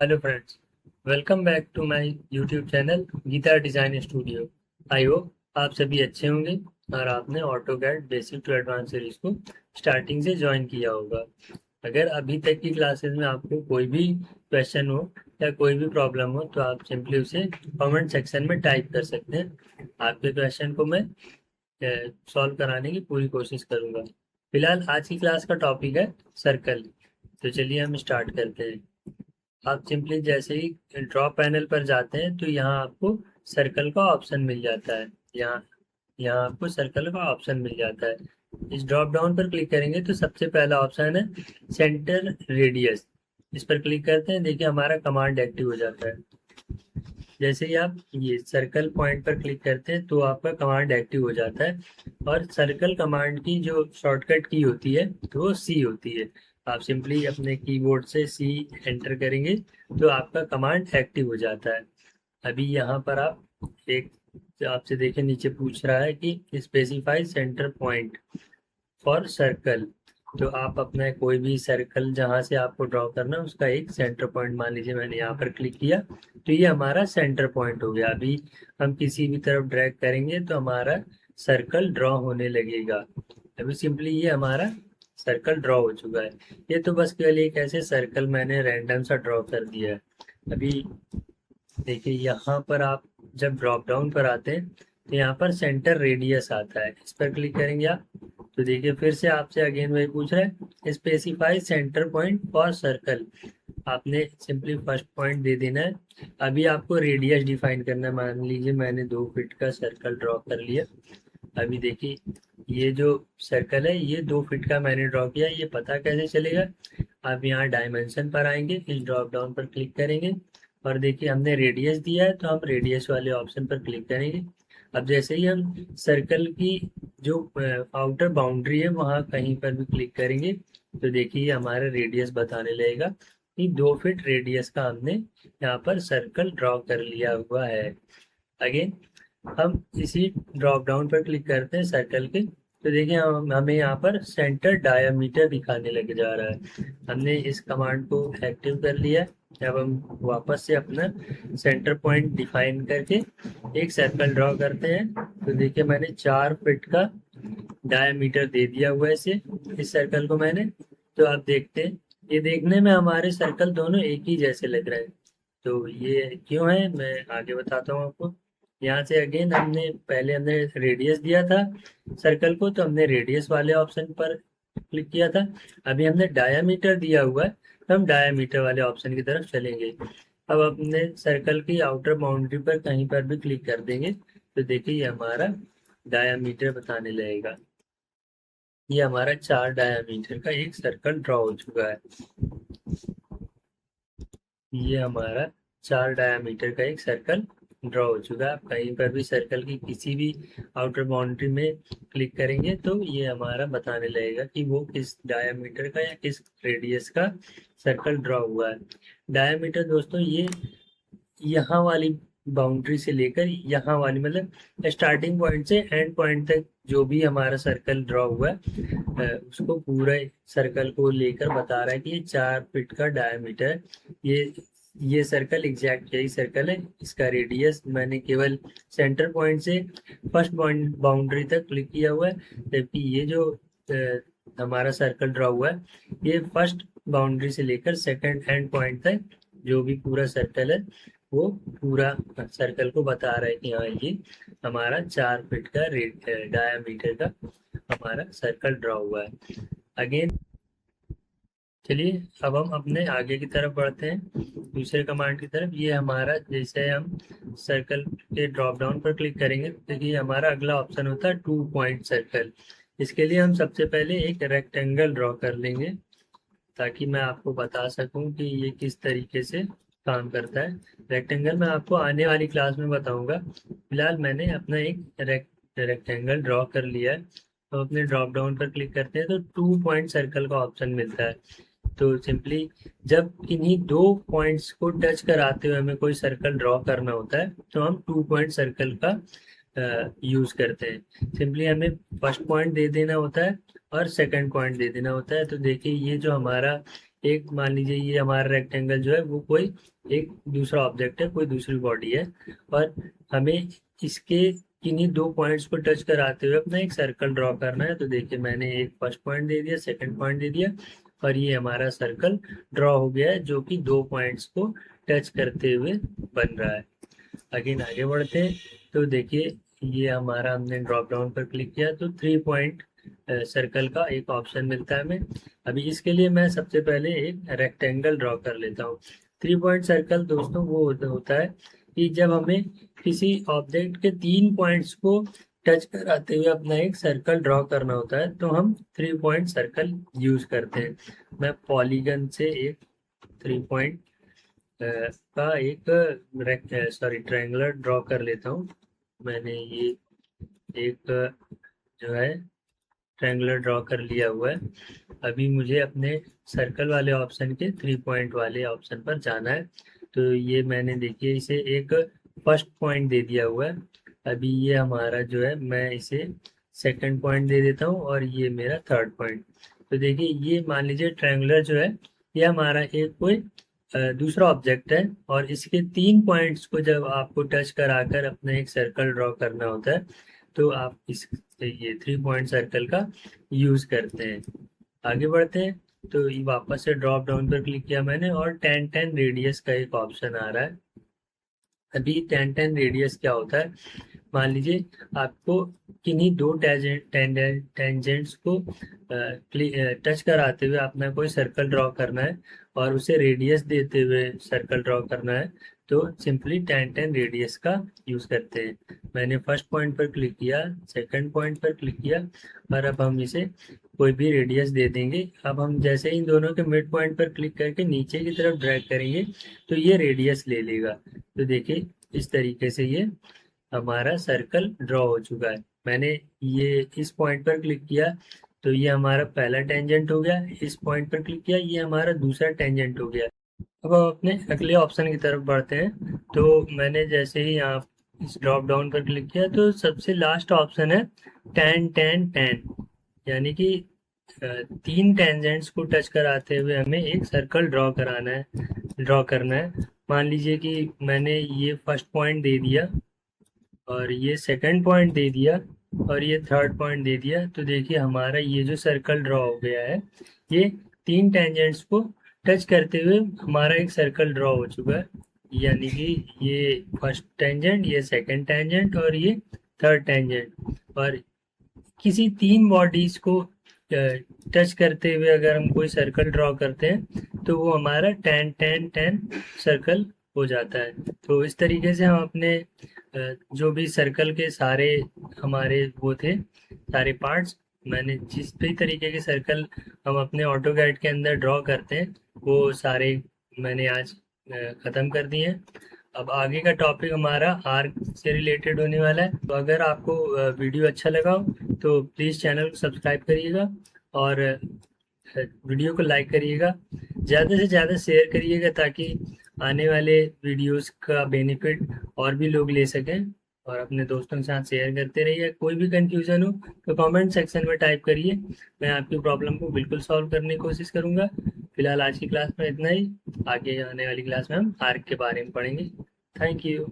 Hello friends, welcome back to my YouTube channel Geeta design studio. I hope आप सभी अच्छे होंगे और आपने AutoCAD basic to advance series को स्टार्टिंग से ज्वाइन किया होगा। अगर अभी तक की क्लासेस में आपको कोई भी क्वेश्चन हो या कोई भी प्रॉब्लम हो तो आप सिंपली उसे कमेंट सेक्शन में टाइप कर सकते हैं। आपके क्वेश्चन को मैं सॉल्व कराने की पूरी कोशिश करूँगा। फिलहाल आज की क्लास का टॉपिक है सर्कल। तो चलिए हम स्टार्ट करते हैं। आप सिंपली जैसे ही ड्रॉ पैनल पर जाते हैं तो यहाँ आपको सर्कल का ऑप्शन मिल जाता है। यहाँ यहाँ आपको सर्कल का ऑप्शन मिल जाता है। इस ड्रॉप डाउन पर क्लिक करेंगे तो सबसे पहला ऑप्शन है सेंटर रेडियस। इस पर क्लिक करते हैं, देखिए हमारा कमांड एक्टिव हो जाता है। जैसे ही आप ये सर्कल पॉइंट पर क्लिक करते हैं तो आपका कमांड एक्टिव हो जाता है। और सर्कल कमांड की जो शॉर्टकट की होती है तो वो सी होती है। आप सिंपली अपने कीबोर्ड से सी एंटर करेंगे तो आपका कमांड एक्टिव हो जाता है। अभी यहाँ पर आप एक आपसे देखें, नीचे पूछ रहा है कि specify centre point for circle. तो आप अपना कोई भी सर्कल जहां से आपको ड्रॉ करना है उसका एक सेंटर पॉइंट, मान लीजिए मैंने यहाँ पर क्लिक किया तो ये हमारा सेंटर पॉइंट हो गया। अभी हम किसी भी तरफ ड्रैग करेंगे तो हमारा सर्कल ड्रॉ होने लगेगा। अभी सिंपली ये हमारा सर्कल ड्रॉ हो चुका है। ये तो बस केवल एक ऐसे सर्कल मैंने रैंडम सा ड्रॉ कर दिया है। अभी देखिए यहाँ पर आप जब ड्रॉप डाउन पर आते हैं तो यहाँ पर सेंटर रेडियस आता है। इस पर क्लिक करेंगे आप तो देखिए फिर से आपसे अगेन वही पूछ रहा है specify centre point for circle. आपने सिंपली फर्स्ट पॉइंट दे देना है। अभी आपको रेडियस डिफाइन करना है। मान लीजिए मैंने 2 फीट का सर्कल ड्रॉ कर लिया। अभी देखिए ये जो सर्कल है ये 2 फीट का मैंने ड्रॉ किया। ये पता कैसे चलेगा? आप यहाँ डायमेंशन पर आएंगे, इस ड्रॉप डाउन पर क्लिक करेंगे और देखिए हमने रेडियस दिया है तो हम रेडियस वाले ऑप्शन पर क्लिक करेंगे। अब जैसे ही हम सर्कल की जो आउटर बाउंड्री है वहाँ कहीं पर भी क्लिक करेंगे तो देखिए हमारा रेडियस बताने लगेगा कि 2 फीट रेडियस का हमने यहाँ पर सर्कल ड्रॉ कर लिया हुआ है। अगेन हम इसी ड्रॉप डाउन पर क्लिक करते हैं सर्कल के तो देखिए हमें यहाँ पर सेंटर डायमीटर दिखाने लग जा रहा है। हमने इस कमांड को एक्टिव कर लिया है। अब हम वापस से अपना सेंटर पॉइंट डिफाइन करके एक सर्कल ड्रॉ करते हैं तो देखिए मैंने 4 फीट का डायमीटर दे दिया हुआ है इसे, इस सर्कल को मैंने। तो आप देखते हैं ये देखने में हमारे सर्कल दोनों एक ही जैसे लग रहे हैं। तो ये क्यों है मैं आगे बताता हूँ आपको। यहाँ से अगेन हमने रेडियस दिया था सर्कल को तो हमने रेडियस वाले ऑप्शन पर क्लिक किया था। अभी हमने डायामीटर दिया हुआ है तो हम डायामीटर वाले ऑप्शन की तरफ चलेंगे। अब अपने सर्कल की आउटर बाउंड्री पर कहीं पर भी क्लिक कर देंगे तो देखिए ये हमारा डायामीटर बताने लगेगा। ये हमारा 4 डायामीटर का एक सर्कल ड्रॉ हो चुका है। ये हमारा 4 डायामीटर का एक सर्कल ड्रॉ हो चुका है। आप कहीं पर भी सर्कल की किसी भी आउटर बाउंड्री में क्लिक करेंगे तो ये हमारा बताने लगेगा कि वो किस डायामीटर का या किस रेडियस का सर्कल ड्रॉ हुआ है। डायामीटर दोस्तों ये यहाँ वाली बाउंड्री से लेकर यहाँ वाली, मतलब स्टार्टिंग पॉइंट से एंड पॉइंट तक जो भी हमारा सर्कल ड्रॉ हुआ है उसको पूरा सर्कल को लेकर बता रहा है कि ये 4 फीट का डायमीटर है। ये सर्कल एग्जैक्ट यही सर्कल है। इसका रेडियस मैंने केवल सेंटर पॉइंट से फर्स्ट पॉइंट बाउंड्री तक क्लिक किया हुआ है, जबकि ये जो हमारा सर्कल ड्रॉ हुआ है ये फर्स्ट बाउंड्री से लेकर सेकंड एंड पॉइंट तक जो भी पूरा सर्कल है वो पूरा सर्कल को बता रहा है कि हाँ ये हमारा 4 फीट का डायामीटर का हमारा सर्कल ड्रॉ हुआ है। अगेन चलिए अब हम अपने आगे की तरफ बढ़ते हैं दूसरे कमांड की तरफ। ये हमारा जैसे हम सर्कल के ड्रॉप डाउन पर क्लिक करेंगे तो देखिए हमारा अगला ऑप्शन होता है 2 पॉइंट सर्कल। इसके लिए हम सबसे पहले एक रेक्टेंगल ड्रॉ कर लेंगे ताकि मैं आपको बता सकूं कि ये किस तरीके से काम करता है। रेक्टेंगल मैं आपको आने वाली क्लास में बताऊंगा। फिलहाल मैंने अपना एक रेक्टेंगल ड्रॉ कर लिया है। तो अपने ड्रॉप डाउन पर क्लिक करते हैं तो 2 पॉइंट सर्कल का ऑप्शन मिलता है। तो सिंपली जब इन्हीं 2 पॉइंट्स को टच कराते हुए हमें कोई सर्कल ड्रॉ करना होता है तो हम 2 पॉइंट सर्कल का यूज करते हैं। सिंपली हमें फर्स्ट पॉइंट दे देना होता है और सेकंड पॉइंट दे देना होता है। तो देखिए ये जो हमारा एक मान लीजिए ये हमारा रेक्टेंगल जो है वो कोई एक दूसरा ऑब्जेक्ट है, कोई दूसरी बॉडी है, और हमें इसके किन्हीं दो पॉइंट्स को टच कराते हुए अपना एक सर्कल ड्रॉ करना है। तो देखिए मैंने एक फर्स्ट पॉइंट दे दिया, सेकंड पॉइंट दे दिया, और ये हमारा सर्कल ड्रॉ हो गया है जो कि दो पॉइंट्स को टच करते हुए बन रहा है। अगेन आगे बढ़ते हैं। तो देखिए ये हमारा, हमने ड्रॉप डाउन पर क्लिक किया तो 3 पॉइंट सर्कल का एक ऑप्शन मिलता है हमें। अभी इसके लिए मैं सबसे पहले एक रेक्टेंगल ड्रॉ कर लेता हूँ। 3 पॉइंट सर्कल दोस्तों वो होता है कि जब हमें किसी ऑब्जेक्ट के 3 पॉइंट्स को टच कराते हुए अपना एक सर्कल ड्रॉ करना होता है तो हम 3 पॉइंट सर्कल यूज करते हैं। मैं पॉलीगन से एक 3 पॉइंट का एक ट्रायंगुलर ड्रॉ कर लेता हूँ। मैंने ये एक जो है ट्रायंगुलर ड्रॉ कर लिया हुआ है। अभी मुझे अपने सर्कल वाले ऑप्शन के 3 पॉइंट वाले ऑप्शन पर जाना है। तो ये मैंने देखिए इसे एक फर्स्ट पॉइंट दे दिया हुआ है। अभी ये हमारा जो है, मैं इसे सेकंड पॉइंट दे देता हूँ और ये मेरा थर्ड पॉइंट। तो देखिए ये मान लीजिए ट्रायंगुलर जो है ये हमारा एक कोई दूसरा ऑब्जेक्ट है, और इसके 3 पॉइंट्स को जब आपको टच कराकर अपना एक सर्कल ड्रॉ करना होता है तो आप इस ये 3 पॉइंट सर्कल का यूज करते हैं। आगे बढ़ते हैं। तो ये वापस से ड्रॉप डाउन पर क्लिक किया मैंने और 10-10 रेडियस का एक ऑप्शन आ रहा है। अभी 10-10 रेडियस क्या होता है, मान लीजिए आपको किन्हीं दो टेंजेंट्स को टच कराते हुए अपना कोई सर्कल ड्रॉ करना है और उसे रेडियस देते हुए सर्कल ड्रॉ करना है तो सिंपली 10-10 रेडियस का यूज करते हैं। मैंने फर्स्ट पॉइंट पर क्लिक किया, सेकंड पॉइंट पर क्लिक किया, और अब हम इसे कोई भी रेडियस दे देंगे। अब हम जैसे इन दोनों के मिड पॉइंट पर क्लिक करके नीचे की तरफ ड्रैग करेंगे तो ये रेडियस ले लेगा। तो देखिए इस तरीके से ये हमारा सर्कल ड्रॉ हो चुका है। मैंने ये इस पॉइंट पर क्लिक किया तो ये हमारा पहला टेंजेंट हो गया, इस पॉइंट पर क्लिक किया ये हमारा दूसरा टेंजेंट हो गया। अब हम अपने अगले ऑप्शन की तरफ बढ़ते हैं। तो मैंने जैसे ही यहाँ इस ड्रॉप डाउन पर क्लिक किया तो सबसे लास्ट ऑप्शन है 10-10-10, यानी कि 3 टेंजेंट्स को टच कराते हुए हमें एक सर्कल ड्रॉ करना है। मान लीजिए कि मैंने ये फर्स्ट पॉइंट दे दिया और ये सेकंड पॉइंट दे दिया और ये थर्ड पॉइंट दे दिया। तो देखिए हमारा ये जो सर्कल ड्रॉ हो गया है ये 3 टेंजेंट्स को टच करते हुए हमारा एक सर्कल ड्रॉ हो चुका है, यानी कि ये फर्स्ट टेंजेंट, ये सेकंड टेंजेंट और ये थर्ड टेंजेंट। और किसी 3 बॉडीज को टच करते हुए अगर हम कोई सर्कल ड्रॉ करते हैं तो वो हमारा 10-10-10 सर्कल हो जाता है। तो इस तरीके से हम अपने जो भी सर्कल के सारे हमारे वो थे सारे पार्ट्स, मैंने जिस भी तरीके के सर्कल हम अपने ऑटोकैड के अंदर ड्रॉ करते हैं वो सारे मैंने आज ख़त्म कर दिए हैं। अब आगे का टॉपिक हमारा आर्क से रिलेटेड होने वाला है। तो अगर आपको वीडियो अच्छा लगा हो तो प्लीज़ चैनल को सब्सक्राइब करिएगा और वीडियो को लाइक करिएगा, ज़्यादा से ज़्यादा शेयर करिएगा ताकि आने वाले वीडियोस का बेनिफिट और भी लोग ले सकें, और अपने दोस्तों के साथ शेयर करते रहिए। कोई भी कंफ्यूजन हो तो कमेंट सेक्शन में टाइप करिए, मैं आपकी प्रॉब्लम को बिल्कुल सॉल्व करने की कोशिश करूँगा। फिलहाल आज की क्लास में इतना ही, आगे आने वाली क्लास में हम आर्क के बारे में पढ़ेंगे। Thank you.